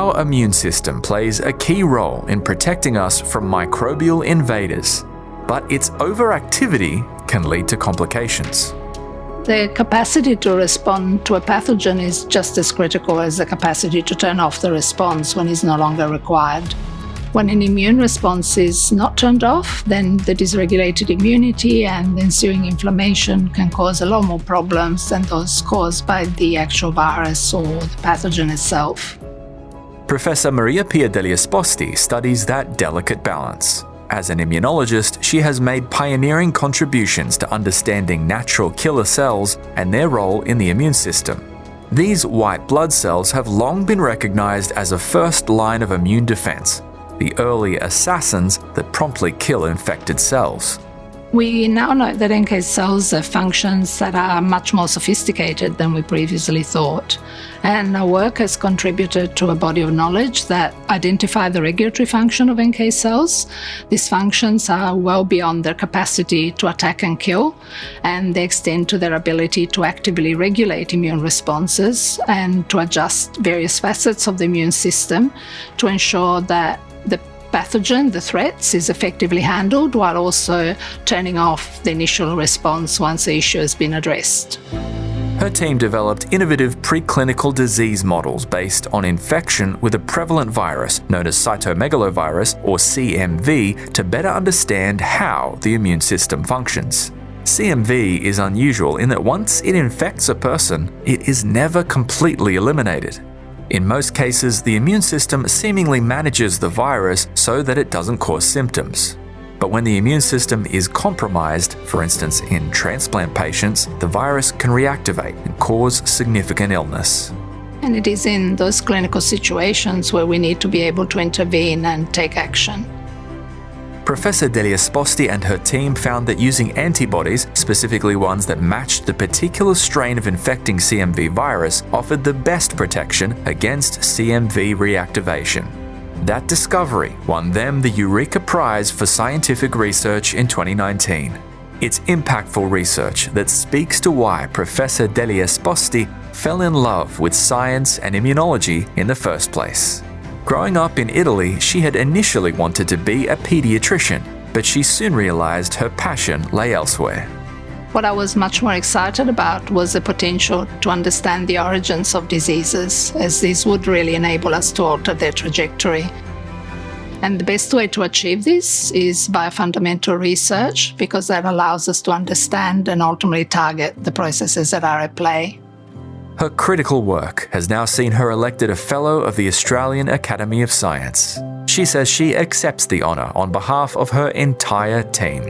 Our immune system plays a key role in protecting us from microbial invaders, but its overactivity can lead to complications. The capacity to respond to a pathogen is just as critical as the capacity to turn off the response when it's no longer required. When an immune response is not turned off, then the dysregulated immunity and the ensuing inflammation can cause a lot more problems than those caused by the actual virus or the pathogen itself. Professor Mariapia Degli-Esposti studies that delicate balance. As an immunologist, she has made pioneering contributions to understanding natural killer cells and their role in the immune system. These white blood cells have long been recognized as a first line of immune defense, the early assassins that promptly kill infected cells. We now know that NK cells have functions that are much more sophisticated than we previously thought. And our work has contributed to a body of knowledge that identify the regulatory function of NK cells. These functions are well beyond their capacity to attack and kill, and they extend to their ability to actively regulate immune responses and to adjust various facets of the immune system to ensure that the pathogen, the threats, is effectively handled while also turning off the initial response once the issue has been addressed. Her team developed innovative preclinical disease models based on infection with a prevalent virus known as cytomegalovirus, or CMV, to better understand how the immune system functions. CMV is unusual in that once it infects a person, it is never completely eliminated. In most cases, the immune system seemingly manages the virus so that it doesn't cause symptoms. But when the immune system is compromised, for instance in transplant patients, the virus can reactivate and cause significant illness. And it is in those clinical situations where we need to be able to intervene and take action. Professor Degli-Esposti and her team found that using antibodies, specifically ones that matched the particular strain of infecting CMV virus, offered the best protection against CMV reactivation. That discovery won them the Eureka Prize for Scientific Research in 2019. It's impactful research that speaks to why Professor Degli-Esposti fell in love with science and immunology in the first place. Growing up in Italy, she had initially wanted to be a pediatrician, but she soon realized her passion lay elsewhere. What I was much more excited about was the potential to understand the origins of diseases, as this would really enable us to alter their trajectory. And the best way to achieve this is by fundamental research, because that allows us to understand and ultimately target the processes that are at play. Her critical work has now seen her elected a Fellow of the Australian Academy of Science. She says she accepts the honour on behalf of her entire team.